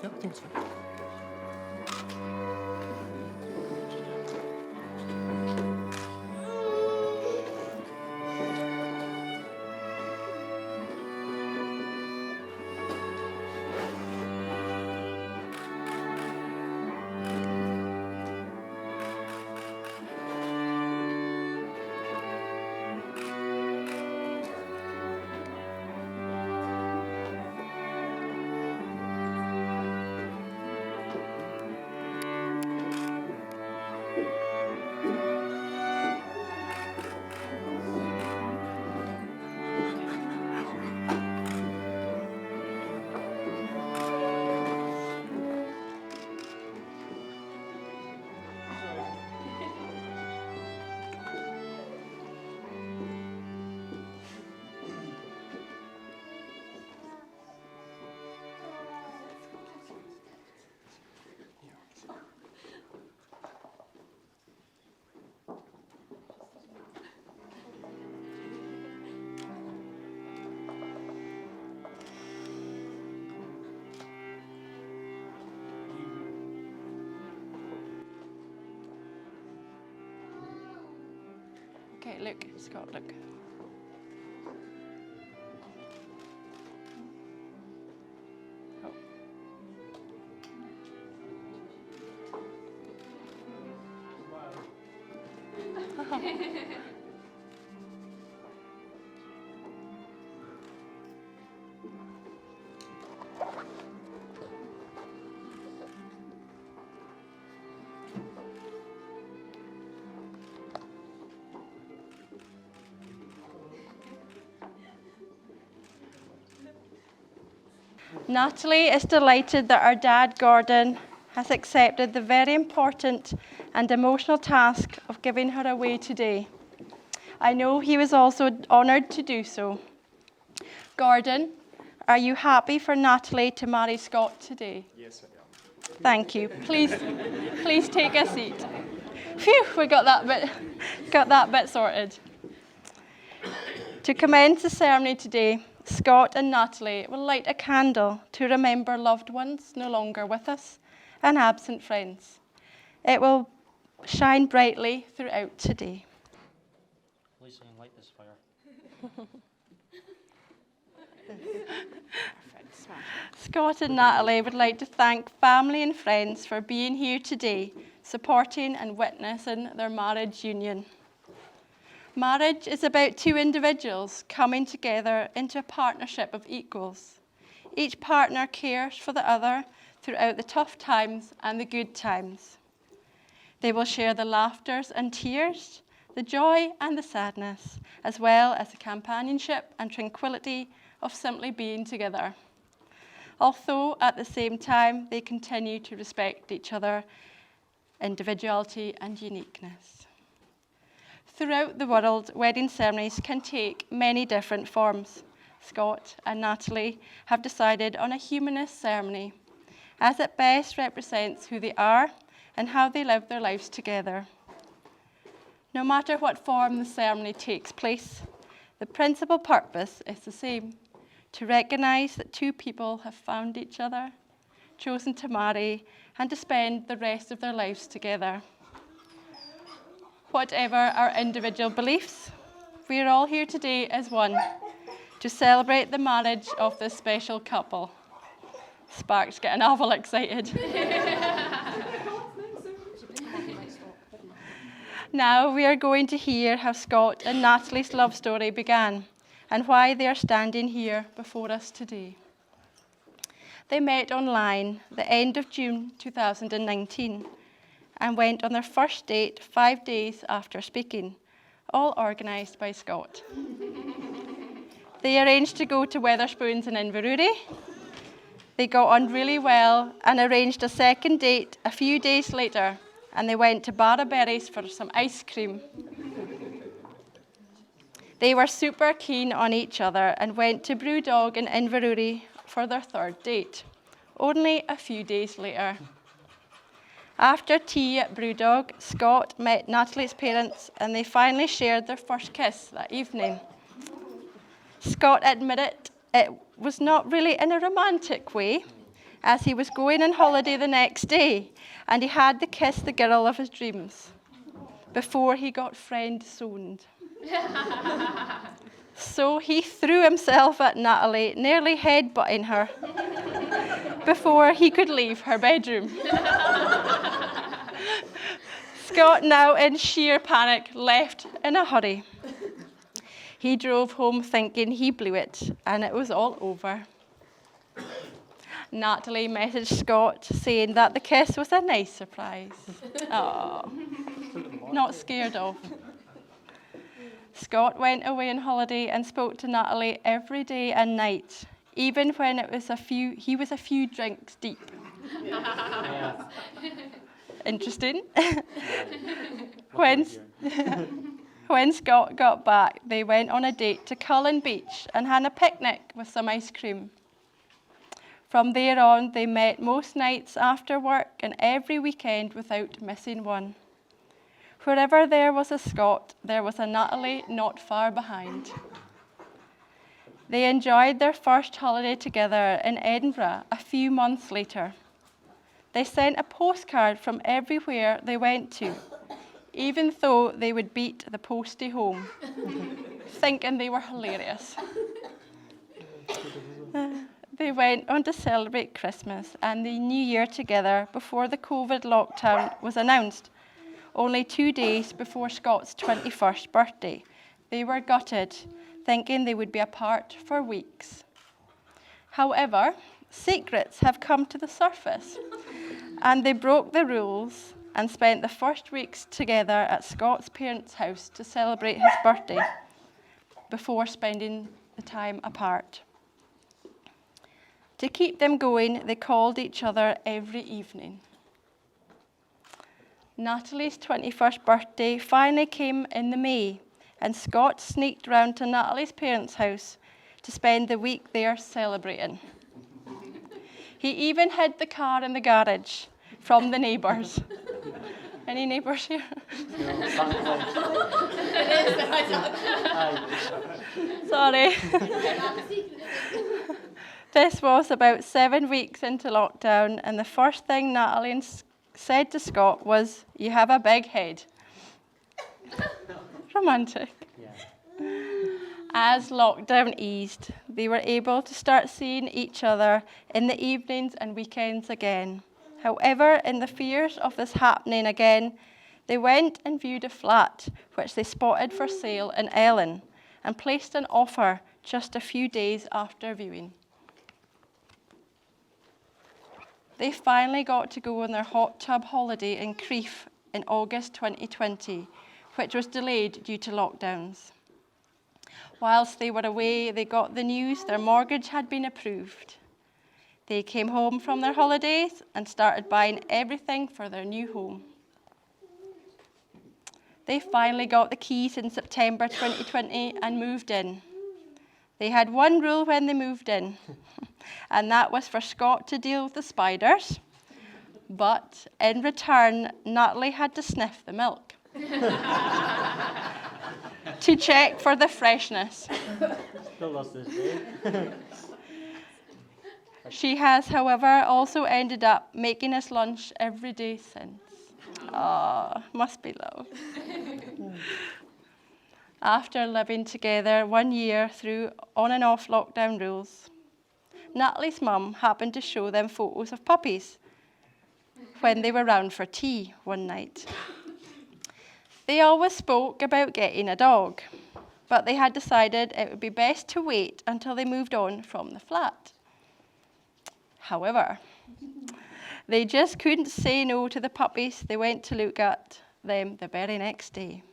Yeah, I think it's fine. Okay, look, Scott, look. Oh. Natalie is delighted that our dad, Gordon, has accepted the very important and emotional task of giving her away today. I know he was also honoured to do so. Gordon, are you happy for Natalie to marry Scott today? Yes, I am. Thank you. Please take a seat. Phew, we got that bit sorted. To commence the ceremony today, Scott and Natalie will light a candle to remember loved ones no longer with us and absent friends. It will shine brightly throughout today. Lisa, can light this fire. Scott and Natalie would like to thank family and friends for being here today, supporting and witnessing their marriage union. Marriage is about two individuals coming together into a partnership of equals. Each partner cares for the other throughout the tough times and the good times. They will share the laughters and tears, the joy and the sadness, as well as the companionship and tranquility of simply being together. Although at the same time, they continue to respect each other's individuality and uniqueness. Throughout the world, wedding ceremonies can take many different forms. Scott and Natalie have decided on a humanist ceremony, as it best represents who they are and how they live their lives together. No matter what form the ceremony takes place, the principal purpose is the same: to recognise that two people have found each other, chosen to marry, and to spend the rest of their lives together. Whatever our individual beliefs, we are all here today as one to celebrate the marriage of this special couple. Spark's getting awful excited. Now we are going to hear how Scott and Natalie's love story began and why they are standing here before us today. They met online the end of June 2019 and went on their first date 5 days after speaking, all organised by Scott. They arranged to go to Wetherspoons in Inverurie. They got on really well and arranged a second date a few days later, and they went to Barraberries for some ice cream. They were super keen on each other and went to Brewdog in Inverurie for their third date, only a few days later. After tea at Brewdog, Scott met Natalie's parents and they finally shared their first kiss that evening. Scott admitted it was not really in a romantic way, as he was going on holiday the next day and he had to kiss the girl of his dreams before he got friend-zoned. So he threw himself at Natalie, nearly headbutting her before he could leave her bedroom. Scott, now in sheer panic, left in a hurry. He drove home thinking he blew it and it was all over. Natalie messaged Scott saying that the kiss was a nice surprise. Oh, not scared of. Scott went away on holiday and spoke to Natalie every day and night, even when he was a few drinks deep. Yeah. Interesting. When Scott got back, they went on a date to Cullen Beach and had a picnic with some ice cream. From there on, they met most nights after work and every weekend without missing one. Wherever there was a Scott, there was a Natalie not far behind. They enjoyed their first holiday together in Edinburgh a few months later. They sent a postcard from everywhere they went to, even though they would beat the postie home, thinking they were hilarious. They went on to celebrate Christmas and the New Year together before the COVID lockdown was announced, only 2 days before Scott's 21st birthday. They were gutted, thinking they would be apart for weeks. However, secrets have come to the surface, and they broke the rules and spent the first weeks together at Scott's parents' house to celebrate his birthday before spending the time apart. To keep them going, they called each other every evening. Natalie's 21st birthday finally came in the May, and Scott sneaked round to Natalie's parents' house to spend the week there celebrating. He even hid the car in the garage from the neighbours. Any neighbours here? Sorry. This was about 7 weeks into lockdown, and the first thing Natalie said to Scott was, "You have a big head." Romantic. Yeah. As lockdown eased, they were able to start seeing each other in the evenings and weekends again. However, in the fears of this happening again, they went and viewed a flat which they spotted for sale in Ellen and placed an offer just a few days after viewing. They finally got to go on their hot tub holiday in Crieff in August 2020, which was delayed due to lockdowns. Whilst they were away, they got the news their mortgage had been approved. They came home from their holidays and started buying everything for their new home. They finally got the keys in September 2020 and moved in. They had one rule when they moved in, and that was for Scott to deal with the spiders, but in return, Natalie had to sniff the milk to check for the freshness. Still lost this day. She has, however, also ended up making us lunch every day since. Oh, must be love. After living together 1 year through on and off lockdown rules, Natalie's mum happened to show them photos of puppies when they were round for tea one night. They always spoke about getting a dog, but they had decided it would be best to wait until they moved on from the flat. However, they just couldn't say no to the puppies. They went to look at them the very next day.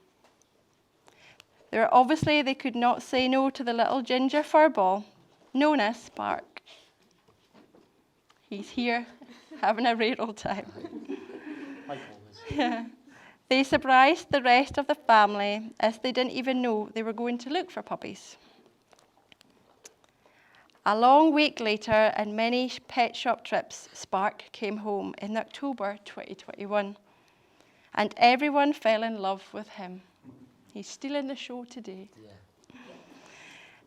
Obviously, they could not say no to the little ginger fur ball, known as Spark. He's here, having a real old time. Like always. Yeah. They surprised the rest of the family as they didn't even know they were going to look for puppies. A long week later and many pet shop trips, Spark came home in October 2021. And everyone fell in love with him. He's still in the show today. Yeah.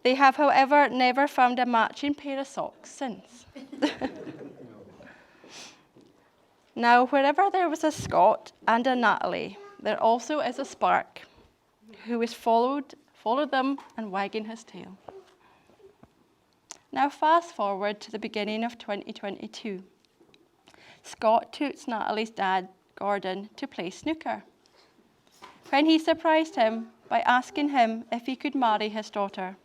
They have, however, never found a matching pair of socks since. Now, wherever there was a Scott and a Natalie, there also is a Spark, who has followed them and wagging his tail. Now, fast forward to the beginning of 2022. Scott took Natalie's dad, Gordon, to play snooker, when he surprised him by asking him if he could marry his daughter.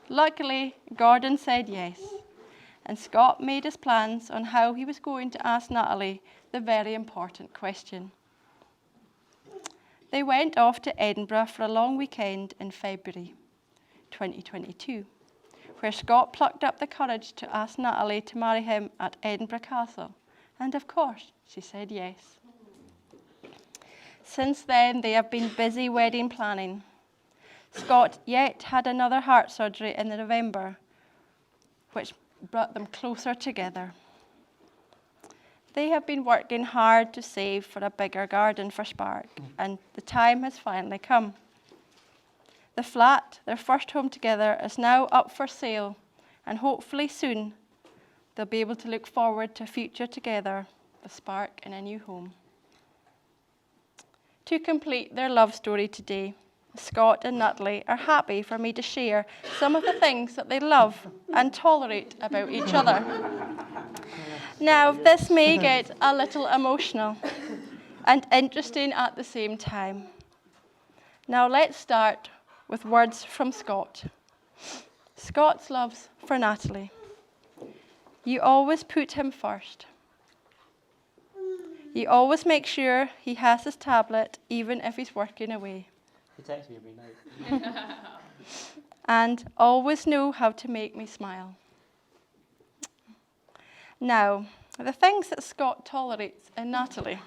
Luckily, Gordon said yes, and Scott made his plans on how he was going to ask Natalie the very important question. They went off to Edinburgh for a long weekend in February 2022, where Scott plucked up the courage to ask Natalie to marry him at Edinburgh Castle, and of course, she said yes. Since then, they have been busy wedding planning. Scott yet had another heart surgery in November, which brought them closer together. They have been working hard to save for a bigger garden for Spark, and the time has finally come. The flat, their first home together, is now up for sale, and hopefully soon they'll be able to look forward to a future together with Spark in a new home. To complete their love story today, Scott and Natalie are happy for me to share some of the things that they love and tolerate about each other. Now, this may get a little emotional and interesting at the same time. Now, let's start with words from Scott. Scott's love for Natalie. You always put him first. You always make sure he has his tablet, even if he's working away. He texts me every night. And always know how to make me smile. Now, the things that Scott tolerates in Natalie.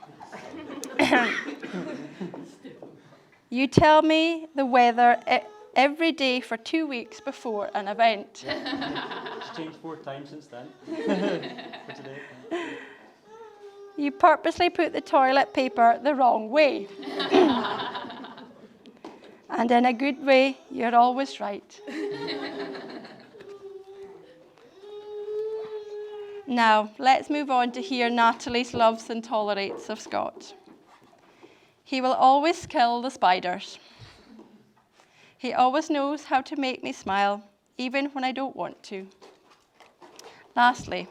You tell me the weather every day for 2 weeks before an event. Yeah. It's changed 4 times since then. For today. You purposely put the toilet paper the wrong way. And in a good way, you're always right. Now, let's move on to hear Natalie's loves and tolerates of Scott. He will always kill the spiders. He always knows how to make me smile, even when I don't want to. Lastly,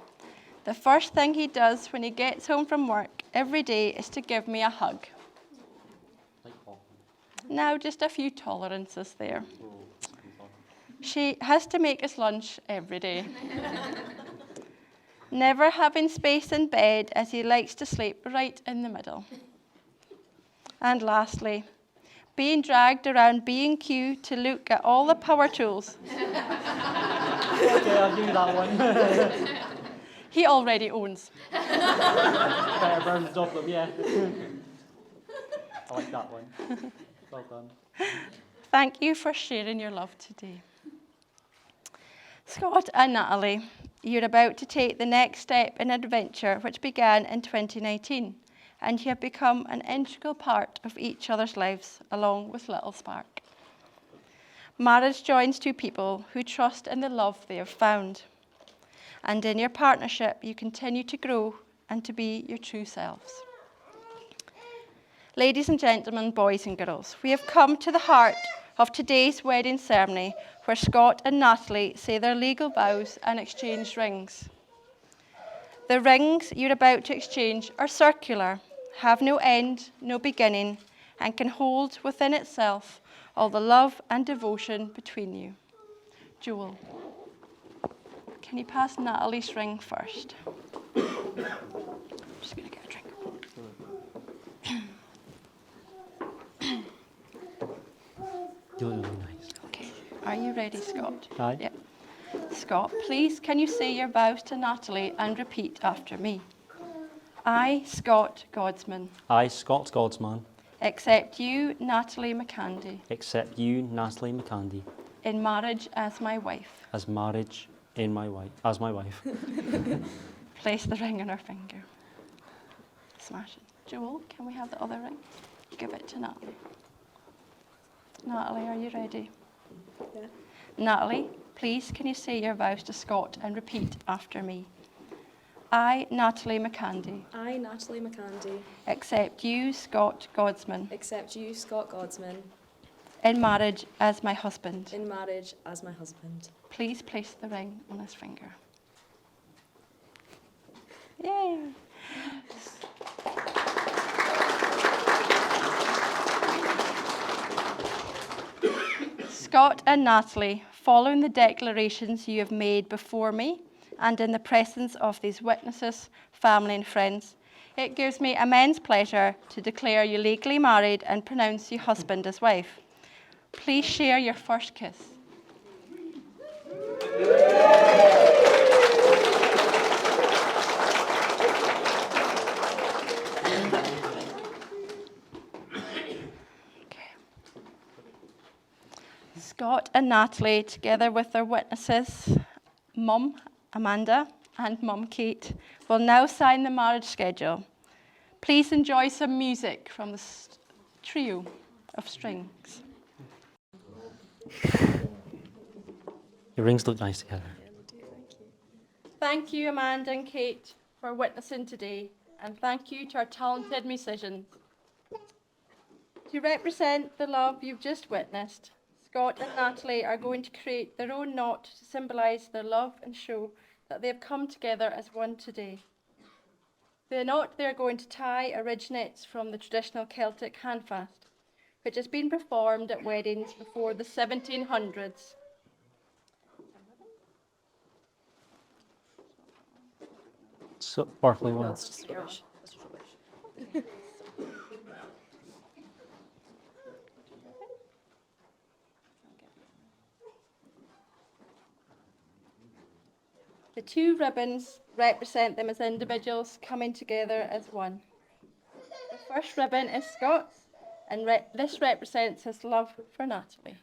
the first thing he does when he gets home from work every day is to give me a hug. Like coffee. Now, just a few tolerances there. Oh, She has to make us lunch every day. Never having space in bed, as he likes to sleep right in the middle. And lastly, being dragged around B&Q to look at all the power tools. okay, I'll give you that one. He already owns. Better burns off them, yeah. I like that one. Well done. Thank you for sharing your love today. Scott and Natalie, you're about to take the next step in adventure which began in 2019, and you have become an integral part of each other's lives, along with little Spark. Marriage joins two people who trust in the love they have found. And in your partnership, you continue to grow and to be your true selves. Ladies and gentlemen, boys and girls, we have come to the heart of today's wedding ceremony, where Scott and Natalie say their legal vows and exchange rings. The rings you're about to exchange are circular, have no end, no beginning, and can hold within itself all the love and devotion between you. Joel, can you pass Natalie's ring first? I'm just going to get a drink. Really nice. Okay, are you ready, Scott? Aye. Yep. Scott, please can you say your vows to Natalie and repeat after me? I, Scott Godsman, I, Scott Godsman, accept you, Natalie McCandy, accept you, Natalie McCandy, in marriage as my wife, as marriage as my wife. Place the ring on her finger. Smash it. Joel, can we have the other ring? Give it to Natalie. Natalie, are you ready? Yeah. Natalie, please can you say your vows to Scott and repeat after me? I, Natalie McCandy, I, Natalie McCandy, accept you, Scott Godsman, accept you, Scott Godsman, in marriage as my husband. in marriage as my husband. Please place the ring on his finger. Yay! Scott and Natalie, following the declarations you have made before me and in the presence of these witnesses, family and friends, it gives me immense pleasure to declare you legally married and pronounce you husband as wife. Please share your first kiss. Scott and Natalie, together with their witnesses, Mum Amanda and Mum Kate, will now sign the marriage schedule. Please enjoy some music from the trio of strings. Your rings look nice together. Yeah, they do, thank you. Thank you, Amanda and Kate, for witnessing today, and thank you to our talented musicians. To represent the love you've just witnessed, Scott and Natalie are going to create their own knot to symbolise their love and show that they have come together as one today. The knot they are going to tie originates from the traditional Celtic handfast, which has been performed at weddings before the 1700s. Sparkly one. That's just rubbish. That's just rubbish. The two ribbons represent them as individuals coming together as one. The first ribbon is Scott's, and this represents his love for Natalie.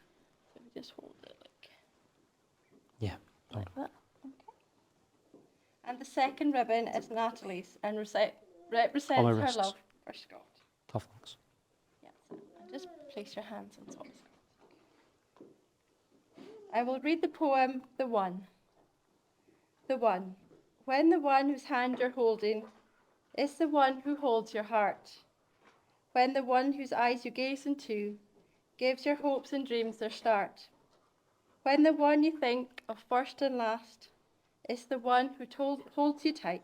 So we just hold it Yeah. like that. Okay. And the second ribbon is Natalie's and represents On my her wrists. love for Scott. Tough ones. Yes. And just place your hands on top of Scott. I will read the poem, The One. The one. When the one whose hand you're holding is the one who holds your heart. When the one whose eyes you gaze into gives your hopes and dreams their start. When the one you think of first and last is the one who holds you tight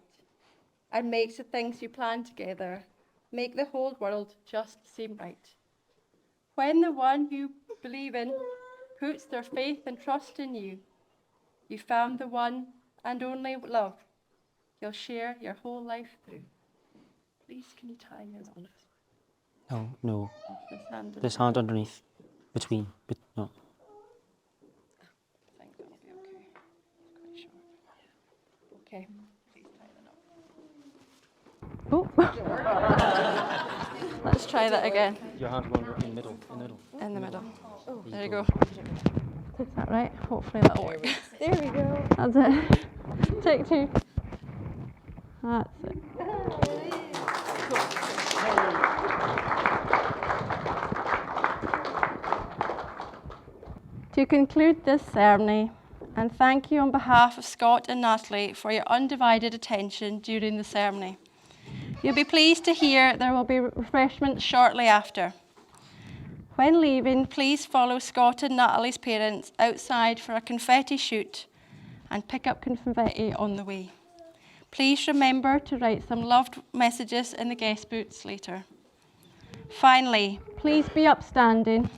and makes the things you plan together make the whole world just seem right. When the one you believe in puts their faith and trust in you, you found the one and only love you'll share your whole life through. Please, can you tie your knot? No. This hand. This hand underneath. Between. No. I think that'll be okay. It's quite short. Okay. Please tie the knot. Oh. Let's try that again. Your hand going in the middle. In the middle. There you go. Is that right? Hopefully that'll work. There we go. That's it. Take two. That's it. To conclude this ceremony, and thank you on behalf of Scott and Natalie for your undivided attention during the ceremony. You'll be pleased to hear there will be refreshments shortly after. When leaving, please follow Scott and Natalie's parents outside for a confetti shoot and pick up confetti on the way. Please remember to write some loved messages in the guest booths later. Finally, please be upstanding.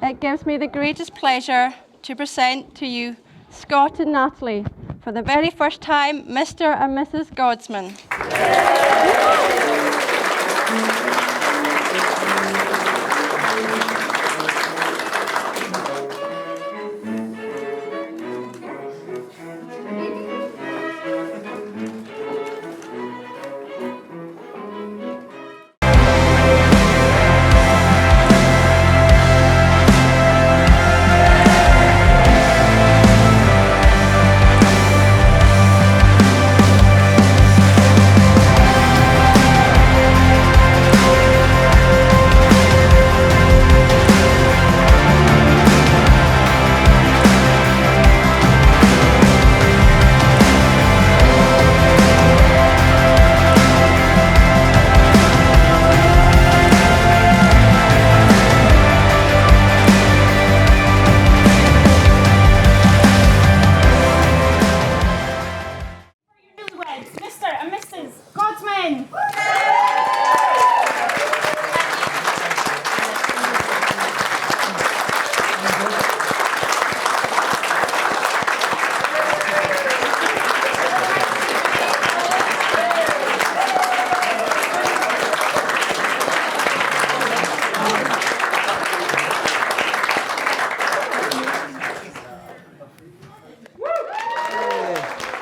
It gives me the greatest pleasure to present to you Scott and Natalie, for the very first time, Mr. and Mrs. Godsman. Union!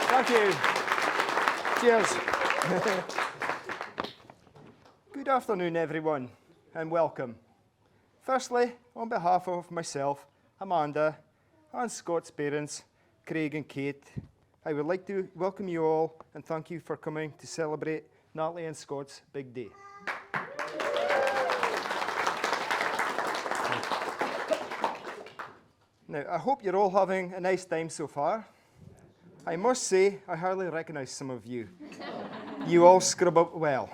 Thank you. Cheers. Good afternoon, everyone, and welcome. Firstly, on behalf of myself, Amanda, and Scott's parents, Craig and Kate, I would like to welcome you all and thank you for coming to celebrate Natalie and Scott's big day. Now, I hope you're all having a nice time so far. I must say, I hardly recognise some of you. You all scrub up well.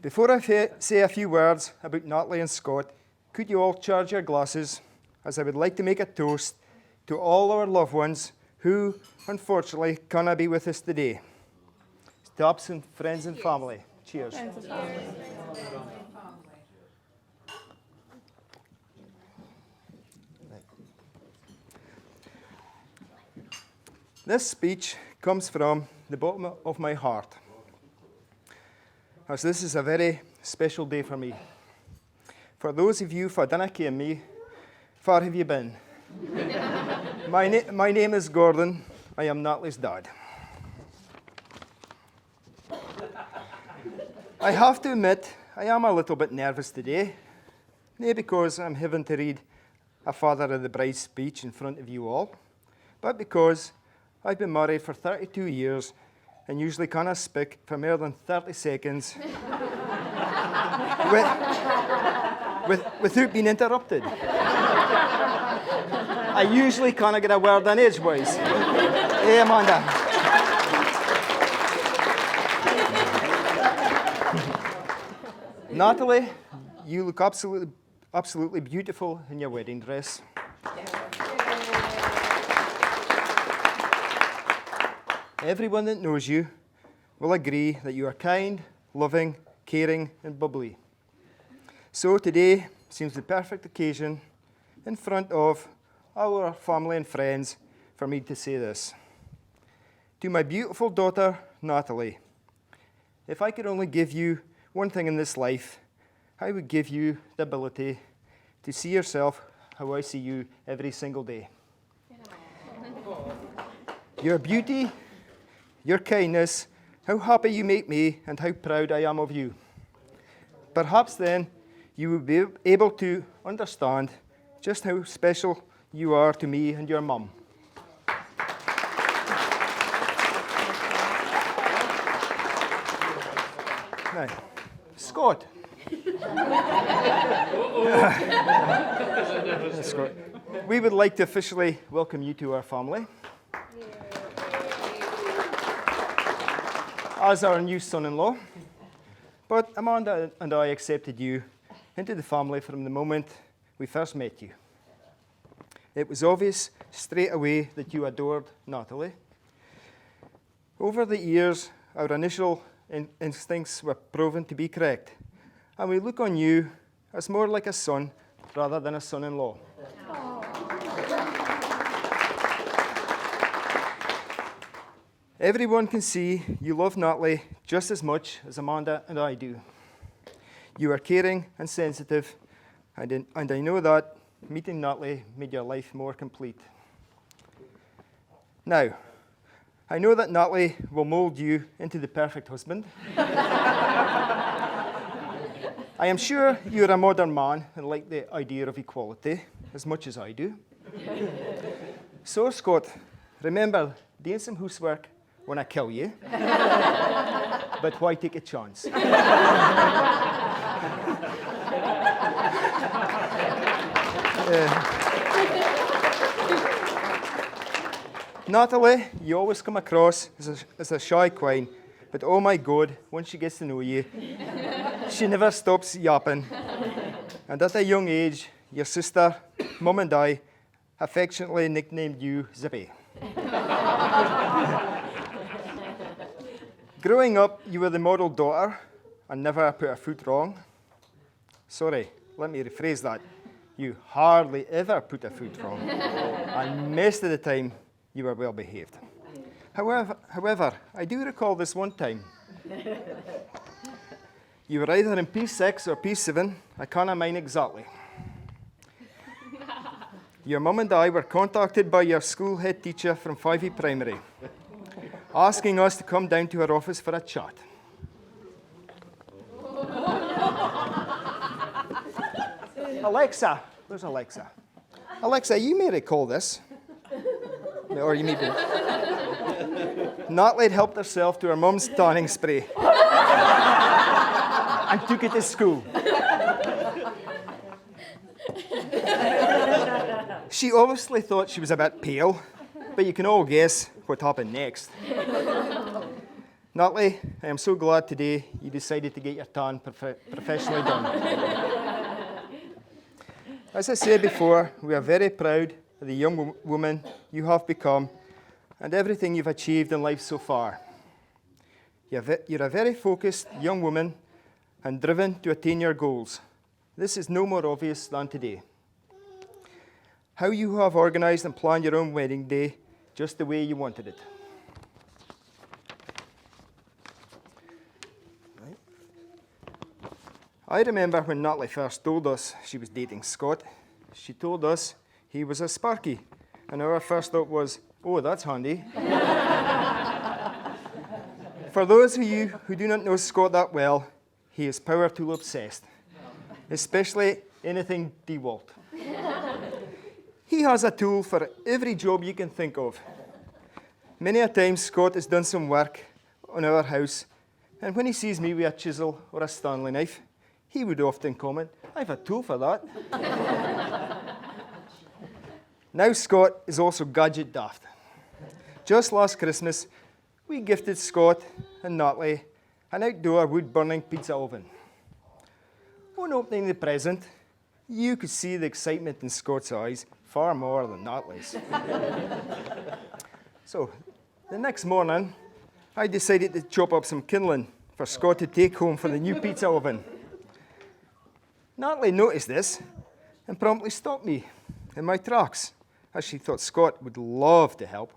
Before I say a few words about Natalie and Scott, could you all charge your glasses, as I would like to make a toast to all our loved ones who, unfortunately, cannot be with us today. To absent friends and family. Cheers. This speech comes from the bottom of my heart, as this is a very special day for me. For those of you who didn't hear me, far have you been? My name is Gordon. I am Natalie's dad. I have to admit, I am a little bit nervous today, not because I'm having to read a father of the bride speech in front of you all, but because I've been married for 32 years and usually cannot speak for more than 30 seconds without being interrupted. I usually cannot get a word in edgewise. Hey, Amanda. Natalie, you look absolutely beautiful in your wedding dress. Everyone that knows you will agree that you are kind, loving, caring, and bubbly. So today seems the perfect occasion in front of our family and friends for me to say this. To my beautiful daughter, Natalie, if I could only give you one thing in this life, I would give you the ability to see yourself how I see you every single day. Your beauty, your kindness, how happy you make me, and how proud I am of you. Perhaps then you will be able to understand just how special you are to me and your mum. Now, Scott. Scott. We would like to officially welcome you to our family. As our new son-in-law. But Amanda and I accepted you into the family from the moment we first met you. It was obvious straight away that you adored Natalie. Over the years, our initial instincts were proven to be correct, and we look on you as more like a son rather than a son-in-law. Everyone can see you love Natalie just as much as Amanda and I do. You are caring and sensitive, and I know that meeting Natalie made your life more complete. Now, I know that Natalie will mold you into the perfect husband. I am sure you're a modern man and like the idea of equality as much as I do. So, Scott, remember, doing some housework when I kill you, but why take a chance? Natalie, you always come across as a shy queen, but oh my God, once she gets to know you, she never stops yapping. And at a young age, your sister, Mum and I affectionately nicknamed you Zippy. Growing up, you were the model daughter and never put a foot wrong. Sorry, let me rephrase that. You hardly ever put a foot wrong. And most of the time, you were well behaved. However, I do recall this one time. You were either in P6 or P7, I can't mind exactly. Your mum and I were contacted by your school head teacher from 5E Primary, asking us to come down to her office for a chat. Alexa, where's Alexa? Alexa, you may recall this. Or you may be. Natalie had helped herself to her mum's tanning spray and took it to school. She obviously thought she was a bit pale, but you can all guess what happened next. Natalie, I am so glad today you decided to get your tan professionally done. As I said before, we are very proud of the young woman you have become and everything you've achieved in life so far. You're a very focused young woman and driven to attain your goals. This is no more obvious than today. How you have organised and planned your own wedding day just the way you wanted it. Right. I remember when Natalie first told us she was dating Scott, she told us he was a Sparky, and our first thought was, oh, that's handy. For those of you who do not know Scott that well, he is power tool obsessed, especially anything DeWalt. He has a tool for every job you can think of. Many a time Scott has done some work on our house, and when he sees me with a chisel or a Stanley knife, he would often comment, I have a tool for that. Now Scott is also gadget daft. Just last Christmas, we gifted Scott and Natalie an outdoor wood-burning pizza oven. On opening the present, you could see the excitement in Scott's eyes far more than Natalie's. So, the next morning, I decided to chop up some kindling for Scott to take home for the new pizza oven. Natalie noticed this and promptly stopped me in my tracks, as she thought Scott would love to help.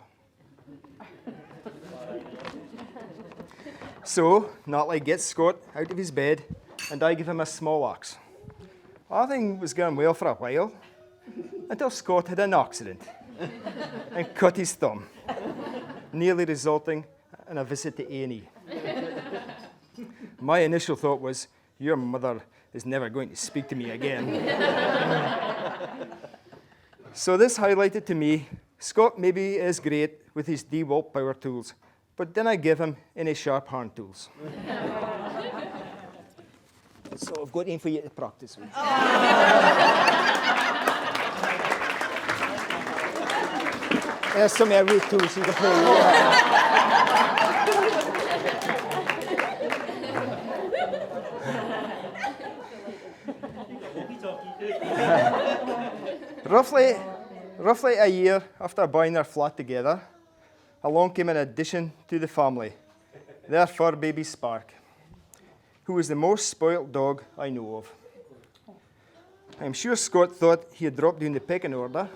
So, Natalie gets Scott out of his bed, and I give him a small axe. Everything was going well for a while, until Scott had an accident and cut his thumb, nearly resulting in a visit to A&E. My initial thought was, your mother is never going to speak to me again. So this highlighted to me, Scott maybe is great with his DeWalt power tools, but then I give him any sharp hand tools. So I've got in for you to practice with. There's some every tools you can play. Roughly a year after buying our flat together, along came an addition to the family, their fur baby Spark, who was the most spoilt dog I know of. I'm sure Scott thought he had dropped down the pecking order,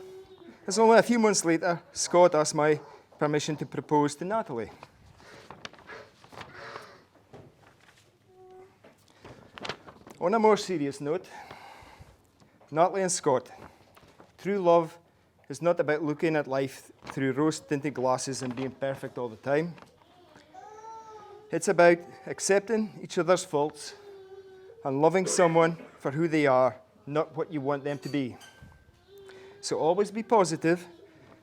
as only a few months later, Scott asked my permission to propose to Natalie. On a more serious note, Natalie and Scott, true love is not about looking at life through rose-tinted glasses and being perfect all the time. It's about accepting each other's faults and loving someone for who they are, not what you want them to be. So always be positive,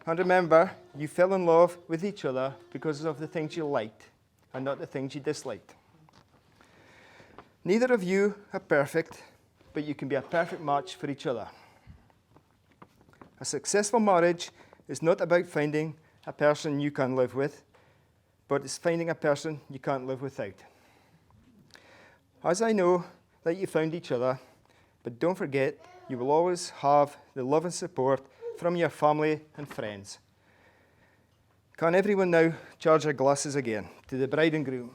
and remember, you fell in love with each other because of the things you liked and not the things you disliked. Neither of you are perfect, but you can be a perfect match for each other. A successful marriage is not about finding a person you can live with, but it's finding a person you can't live without. As I know that you found each other, but don't forget, you will always have the love and support from your family and friends. Can everyone now charge their glasses again to the bride and groom?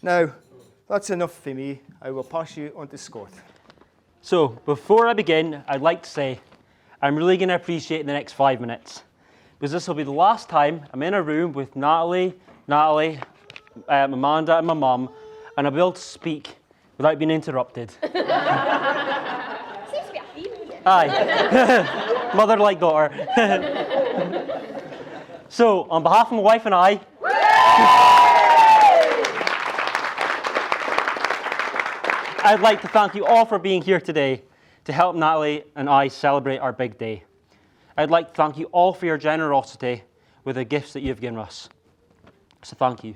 Now, that's enough for me. I will pass you on to Scott. So, before I begin, I'd like to say I'm really going to appreciate the next 5 minutes, because this will be the last time I'm in a room with Natalie, Amanda, and my mum, and I'll be able to speak without being interrupted. Aye. Mother like daughter. So, on behalf of my wife and I, I'd like to thank you all for being here today to help Natalie and I celebrate our big day. I'd like to thank you all for your generosity with the gifts that you've given us. So thank you.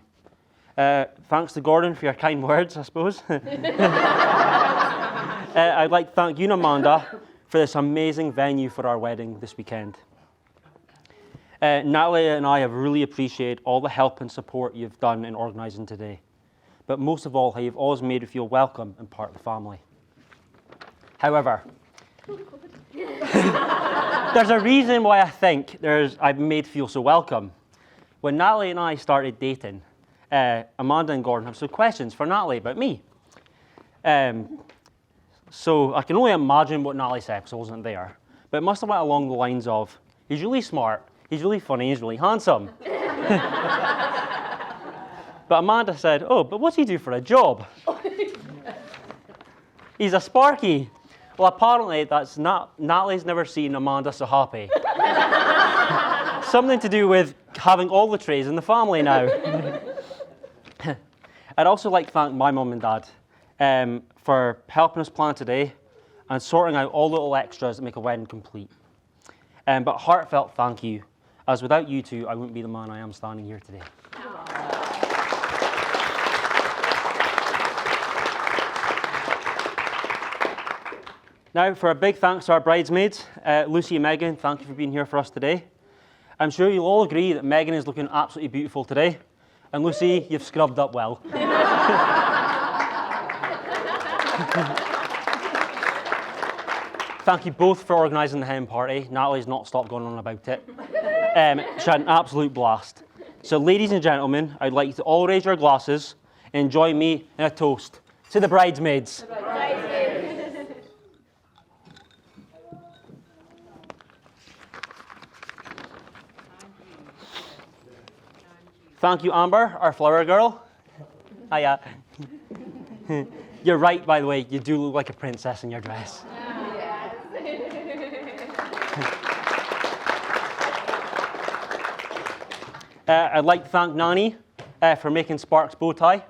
Thanks to Gordon for your kind words, I suppose. I'd like to thank you and Amanda for this amazing venue for our wedding this weekend. Natalie and I have really appreciated all the help and support you've done in organising today. But most of all, how you've always made me feel welcome and part of the family. However, there's a reason why I think I've been made feel so welcome. When Natalie and I started dating, Amanda and Gordon have some questions for Natalie about me. So I can only imagine what Natalie said because I wasn't there. But it must have went along the lines of, he's really smart, he's really funny, he's really handsome. But Amanda said, oh, but what's he do for a job? He's a Sparky. Well, apparently that's not, Natalie's never seen Amanda so happy. Something to do with having all the trays in the family now. I'd also like to thank my mum and dad for helping us plan today and sorting out all the little extras that make a wedding complete. But heartfelt thank you, as without you two, I wouldn't be the man I am standing here today. Now, for a big thanks to our bridesmaids, Lucy and Megan, thank you for being here for us today. I'm sure you'll all agree that Megan is looking absolutely beautiful today. And Lucy, you've scrubbed up well. Thank you both for organising the hen party. Natalie's not stopped going on about it. She had an absolute blast. So, ladies and gentlemen, I'd like you to all raise your glasses and join me in a toast to the bridesmaids. Thank you, Amber, our flower girl. Hiya. You're right, by the way, you do look like a princess in your dress. I'd like to thank Nani for making Spark's bow tie.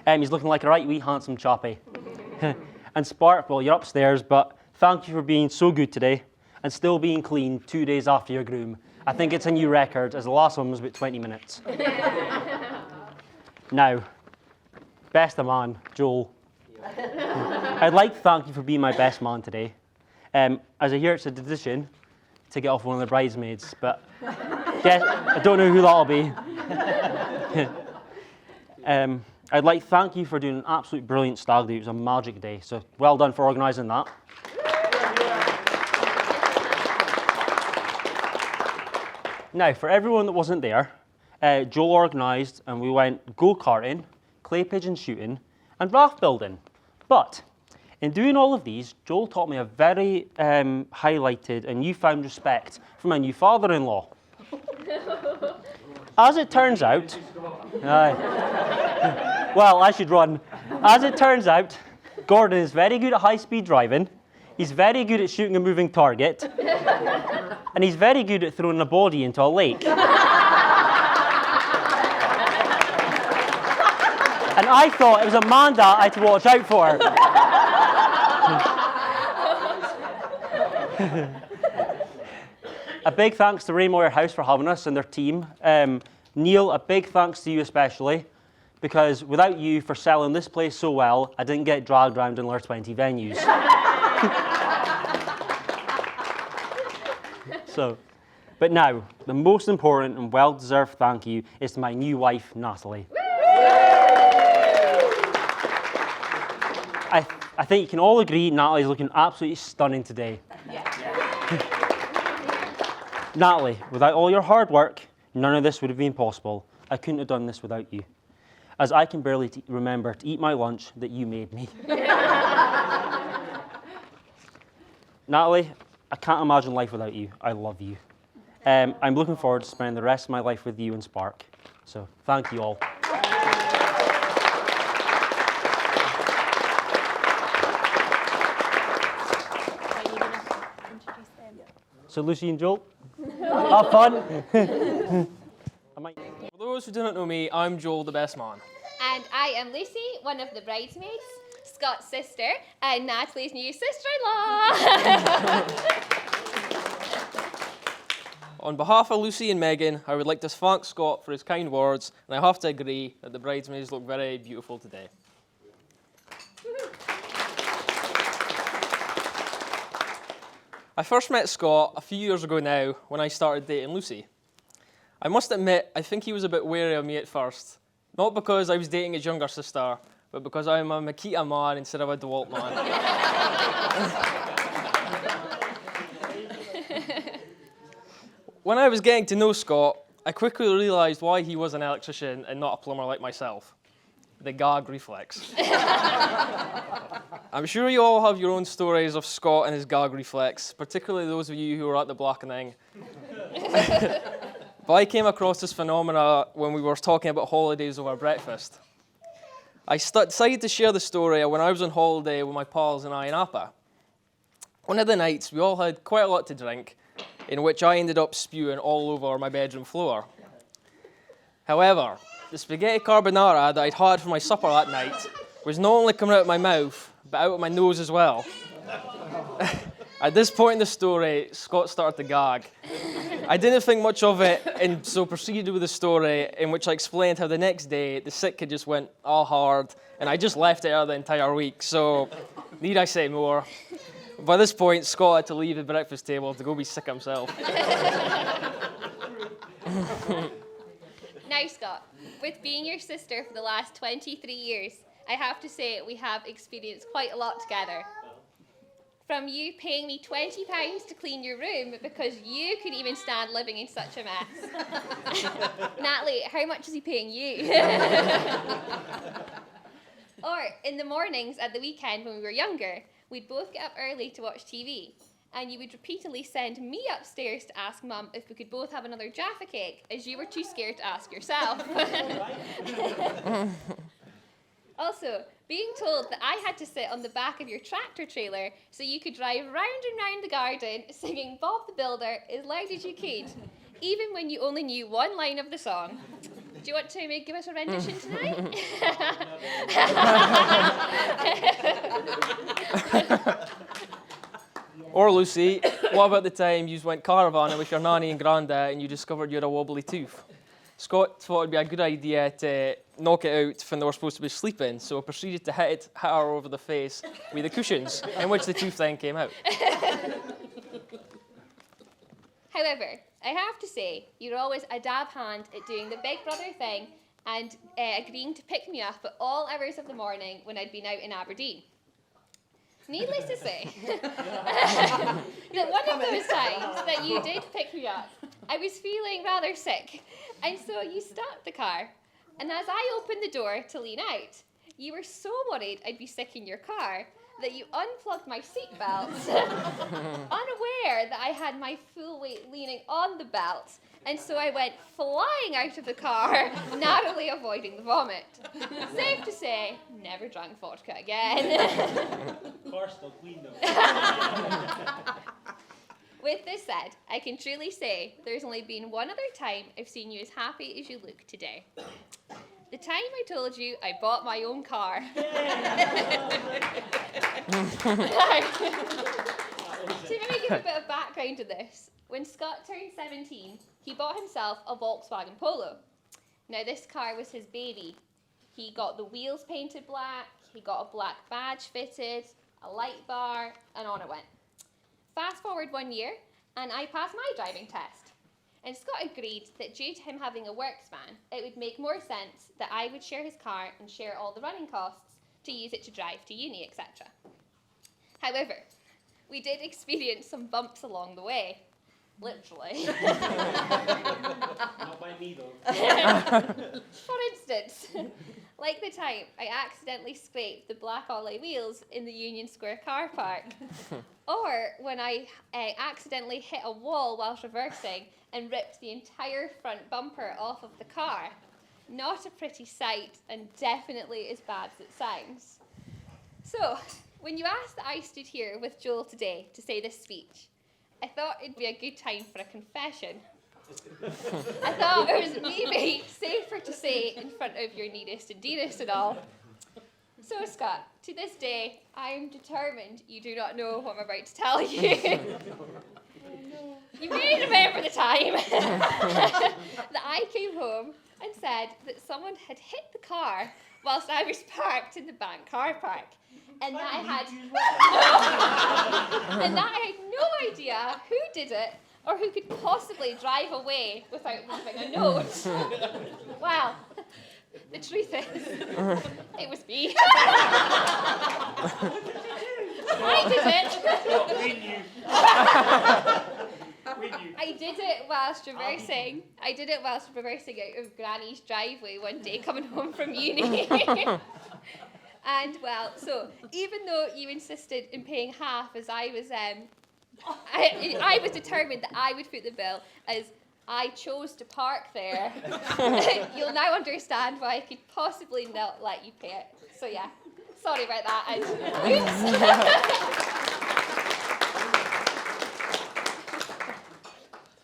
He's looking like a right wee handsome chappy. And Spark, well, you're upstairs, but thank you for being so good today and still being clean 2 days after your groom. I think it's a new record, as the last one was about 20 minutes. Now, best of man, Joel. I'd like to thank you for being my best man today. As I hear it's a tradition to get off one of the bridesmaids, but I don't know who that'll be. I'd like to thank you for doing an absolute brilliant stag do. It was a magic day, so well done for organising that. Now, for everyone that wasn't there, Joel organised and we went go-karting, clay pigeon shooting and raft building. But in doing all of these, Joel taught me a very highlighted and newfound respect for my new father-in-law. As it turns out, well, I should run. As it turns out, Gordon is very good at high-speed driving, he's very good at shooting a moving target, and he's very good at throwing a body into a lake. And I thought it was Amanda I had to watch out for. A big thanks to Rainmoyer House for having us and their team. Neil, a big thanks to you especially, because without you for selling this place so well, I didn't get dragged around in another 20 venues. But now, the most important and well-deserved thank you is to my new wife, Natalie. I think you can all agree Natalie's looking absolutely stunning today. Natalie, without all your hard work, none of this would have been possible. I couldn't have done this without you, as I can barely remember to eat my lunch that you made me. Natalie, I can't imagine life without you. I love you. I'm looking forward to spending the rest of my life with you and Spark. So thank you all. Are you going to introduce them? So Lucy and Joel, have fun. For those who do not know me, I'm Joel, the best man. And I am Lucy, one of the bridesmaids, Scott's sister, and Natalie's new sister-in-law. On behalf of Lucy and Megan, I would like to thank Scott for his kind words, and I have to agree that the bridesmaids look very beautiful today. I first met Scott a few years ago now when I started dating Lucy. I must admit, I think he was a bit wary of me at first. Not because I was dating his younger sister, but because I'm a Makita man instead of a DeWalt man. When I was getting to know Scott, I quickly realised why he was an electrician and not a plumber like myself. The gag reflex. I'm sure you all have your own stories of Scott and his gag reflex, particularly those of you who were at the blackening. But I came across this phenomena when we were talking about holidays over breakfast. I decided to share the story when I was on holiday with my pals and I in Napa. One of the nights, we all had quite a lot to drink, in which I ended up spewing all over my bedroom floor. However, the spaghetti carbonara that I'd had for my supper that night was not only coming out of my mouth, but out of my nose as well. At this point in the story, Scott started to gag. I didn't think much of it, and so proceeded with the story in which I explained how the next day the sick kid just went all hard, and I just left it out the entire week, so need I say more? By this point, Scott had to leave the breakfast table to go be sick himself. Now, Scott, with being your sister for the last 23 years, I have to say we have experienced quite a lot together. From you paying me £20 to clean your room because you couldn't even stand living in such a mess. Natalie, how much is he paying you? Or in the mornings at the weekend when we were younger, we'd both get up early to watch TV, and you would repeatedly send me upstairs to ask Mum if we could both have another Jaffa cake, as you were too scared to ask yourself. Also, being told that I had to sit on the back of your tractor trailer so you could drive round and round the garden singing Bob the Builder as loud as you could, even when you only knew one line of the song. Do you want to give us a rendition tonight? Or Lucy, what about the time you went caravanning with your nanny and granda and you discovered you had a wobbly tooth? Scott thought it'd be a good idea to knock it out when they were supposed to be sleeping, so proceeded to hit her over the face with the cushions, in which the tooth then came out. However, I have to say, you're always a dab hand at doing the big brother thing and agreeing to pick me up at all hours of the morning when I'd been out in Aberdeen. Needless to say, that one of those times that you did pick me up, I was feeling rather sick, and so you stopped the car. And as I opened the door to lean out, you were so worried I'd be sick in your car that you unplugged my seatbelt, unaware that I had my full weight leaning on the belt, and so I went flying out of the car, narrowly avoiding the vomit. Safe to say, never drank vodka again. Car's still clean though. With this said, I can truly say there's only been one other time I've seen you as happy as you look today. The time I told you I bought my own car. To maybe give a bit of background to this, when Scott turned 17, he bought himself a Volkswagen Polo. Now this car was his baby. He got the wheels painted black, he got a black badge fitted, a light bar, and on it went. Fast forward 1 year, and I passed my driving test. And Scott agreed that due to him having a work span, it would make more sense that I would share his car and share all the running costs to use it to drive to uni, etc. However, we did experience some bumps along the way. Literally. Not by me though. For instance, like the time I accidentally scraped the black ollie wheels in the Union Square car park, or when I accidentally hit a wall whilst reversing and ripped the entire front bumper off of the car. Not a pretty sight, and definitely as bad as it sounds. So, when you asked that I stood here with Joel today to say this speech, I thought it'd be a good time for a confession. I thought it was maybe safer to say in front of your nearest and dearest and all. So, Scott, to this day, I am determined you do not know what I'm about to tell you. You may remember the time that I came home and said that someone had hit the car whilst I was parked in the bank car park. And that I had no idea who did it or who could possibly drive away without leaving a note. Well, the truth is, it was me. I did it. I did it whilst reversing. I did it whilst reversing out of Granny's driveway one day coming home from uni. And well, so even though you insisted in paying half, as I was, I was determined that I would foot the bill as I chose to park there. You'll now understand why I could possibly not let you pay it. So yeah, sorry about that. And oops.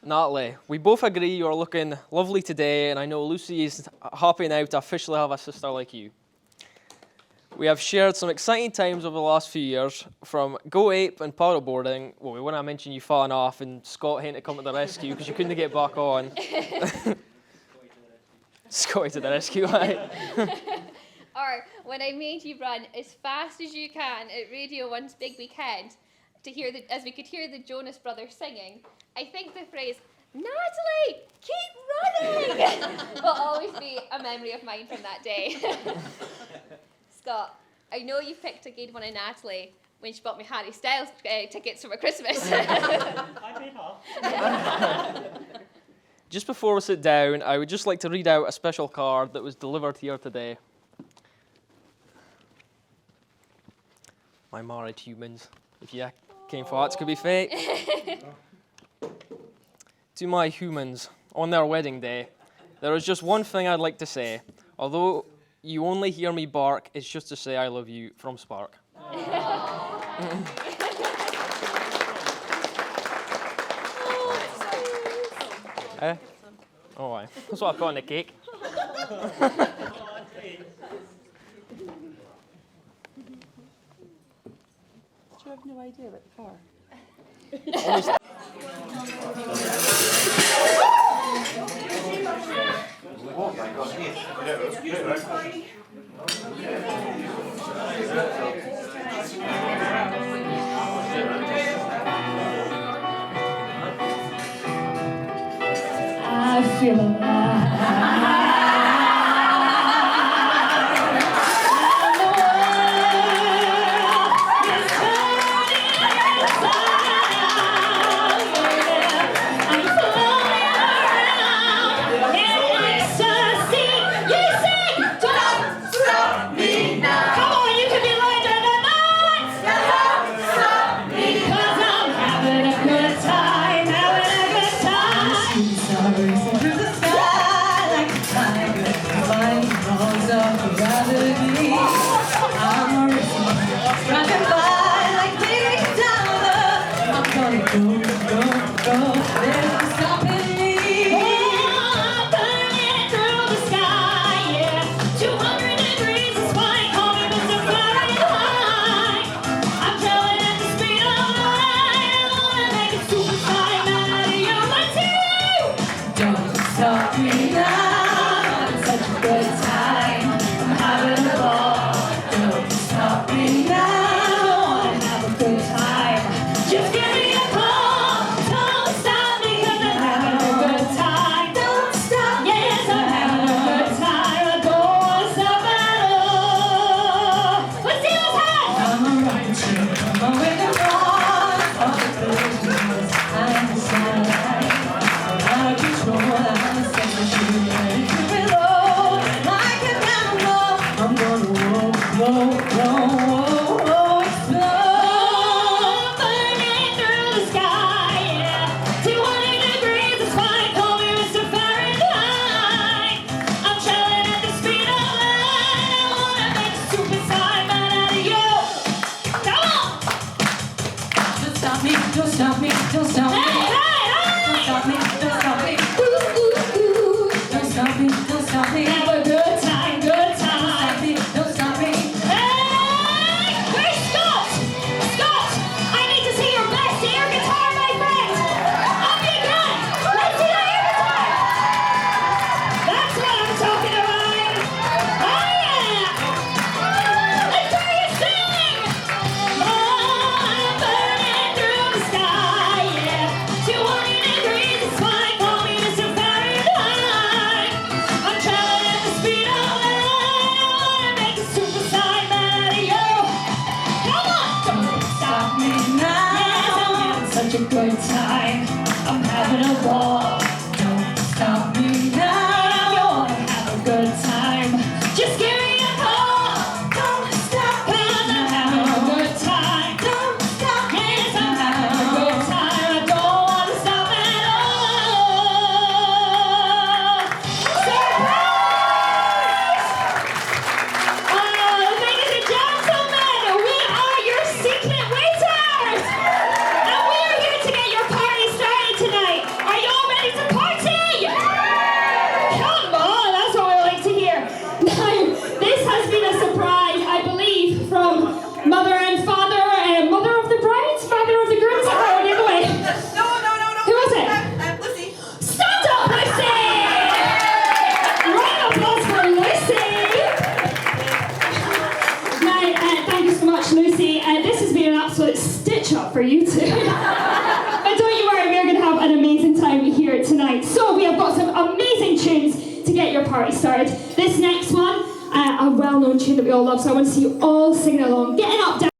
Natalie, we both agree you're looking lovely today, and I know Lucy is happy now to officially have a sister like you. We have shared some exciting times over the last few years, from Go Ape and paddleboarding. Well, we want to mention you falling off and Scott having to come to the rescue because you couldn't get back on. Scotty to the rescue, right? Or when I made you run as fast as you can at Radio 1's Big Weekend to hear as we could hear the Jonas Brothers singing. I think the phrase, "Natalie, keep running," will always be a memory of mine from that day. Scott, I know you picked a good one on Natalie when she bought me Harry Styles tickets for my Christmas. I paid half. Just before we sit down, I would just like to read out a special card that was delivered here today. My married humans. If you came for that, it could be fake. To my humans, on their wedding day, there is just one thing I'd like to say. Although you only hear me bark, it's just to say I love you from Spark. Oh, aye. That's what I put on the cake. You have no idea about the car. I feel alive. I'm stop me. Have a good time, good time. Don't stop me. Hey! Where's Scott? Scott! I need to see your best air guitar, my friend. Up you get! Let's see that air guitar. That's what I'm talking about. Oh yeah! Let's hear you sing. Oh, I'm burning through the sky, yeah. 200 degrees is fine. Call me Mr. Fahrenheit. I'm traveling at the speed of light. I wanna make a supersonic man out of you. Come on, don't stop me now. Yes, I'm having such a good time. I'm having a ball. Don't stop me now. You wanna have a good time? Just give me a call. Don't stop me now. I'm having a good time. Don't stop me. Yes, I'm having a good time. I don't want to stop at all. Surprise! Ladies and gentlemen, we are your secret waiters! And we are here to get your party started tonight. Are you all ready to party? Come on, that's what we like to hear. Now, this has been a surprise, I believe, from mother and father, mother of the brides, father of the groom. Is that right? The other way. No. Who was it? Lucy. Stand up, Lucy! Round of applause for Lucy! Now, thank you so much, Lucy. This has been an absolute stitch up for you two. But don't you worry, we're going to have an amazing time here tonight. So we have got some amazing tunes to get your party started. This next one, a well-known tune that we all love, so I want to see you all singing along. Getting up, down.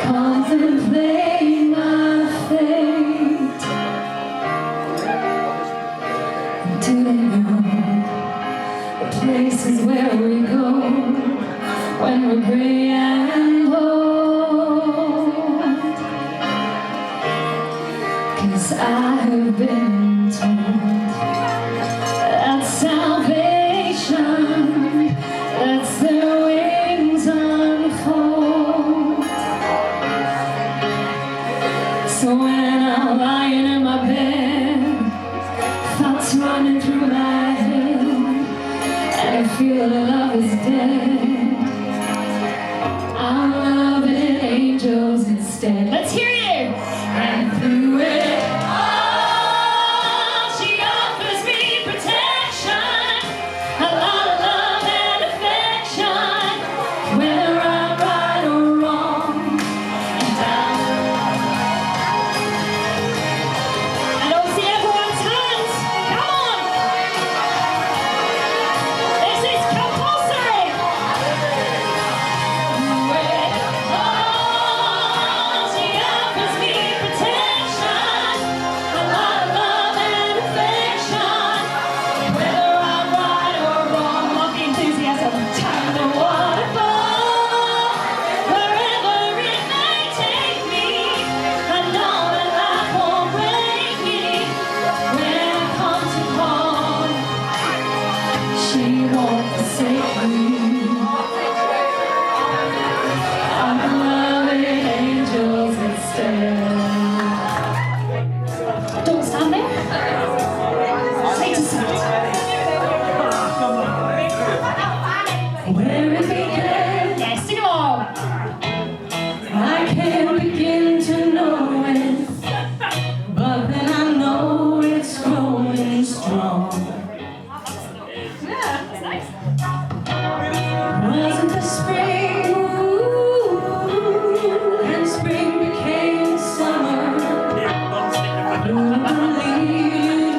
Contemplate my fate. Do they know the places where we go when we're gray and old? 'Cause I have been told that salvation lets their wings unfold. So when I'm lying in my bed, thoughts running through my head, and I feel that love is dead, I'm loving angels instead. Let's hear you! And through it all, she offers me protection, a lot of love and affection, whether I'm right or wrong. And I don't see everyone's hands. Come on! This is compulsory! Through it all, she offers me protection, a lot of love and affection, whether I'm right or wrong. Love the enthusiasm. Time the waterfall, wherever it may take me. I know that life won't break me. When I come to call, she won't forsake me. I'm loving angels instead. Don't stand there. Take to side. Where it began, yeah, sing along. I can't begin to know it, but then I know it's growing strong. Wasn't the spring, and spring became summer. Blew the leaves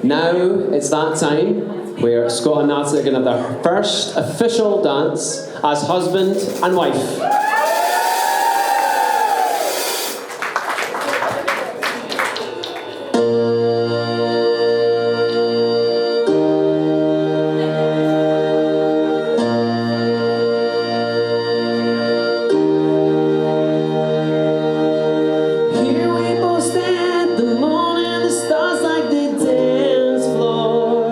Now it's that time where Scott and Natalie are going to have their first official dance as husband and wife. Here we both stand, the moon and the stars like the dance floor.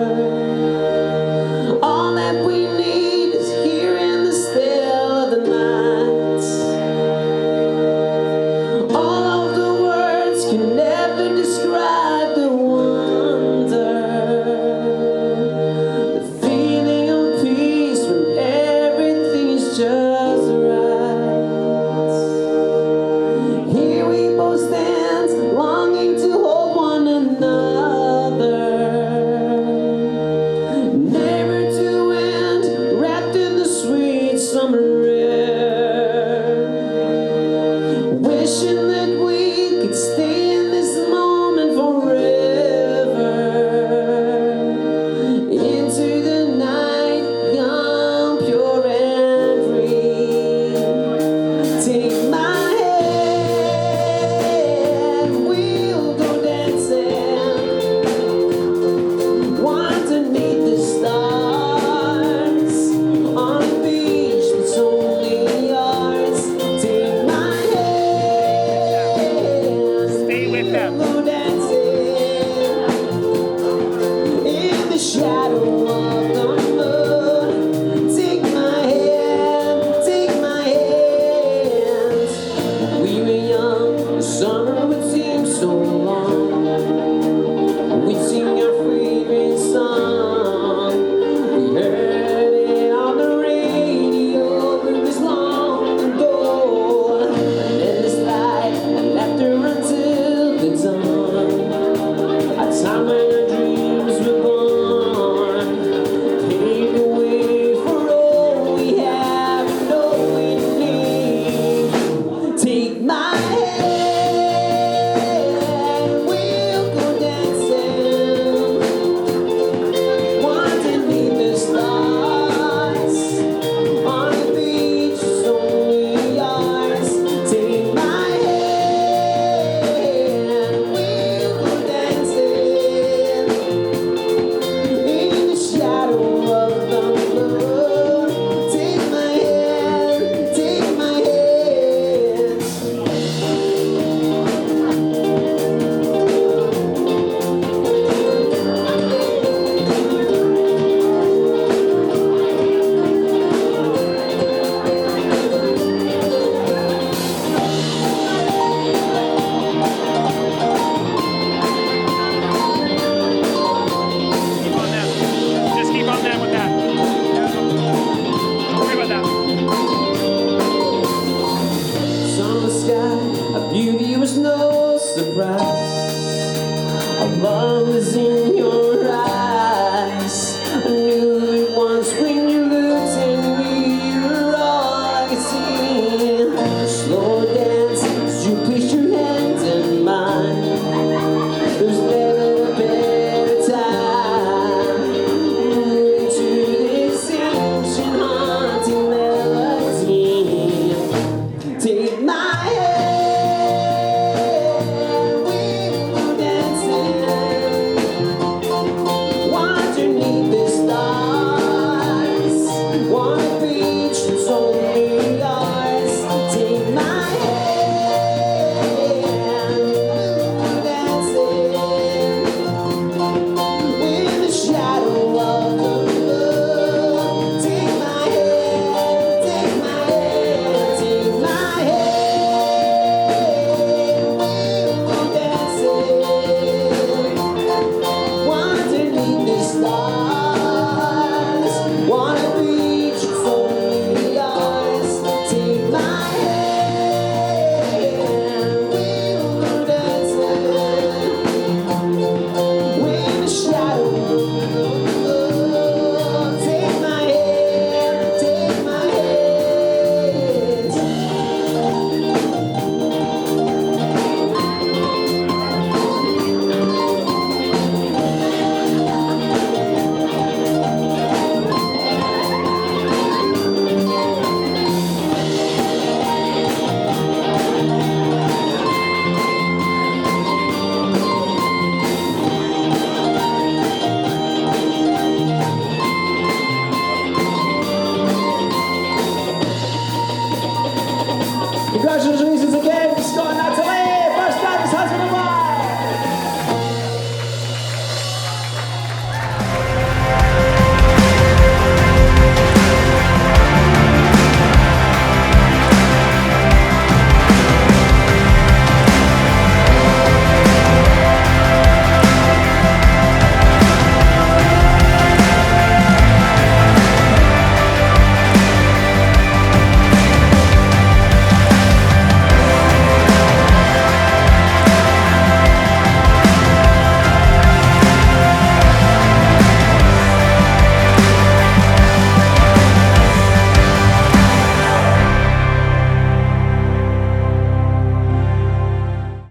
All that we need is here in the still of the night. Congratulations again.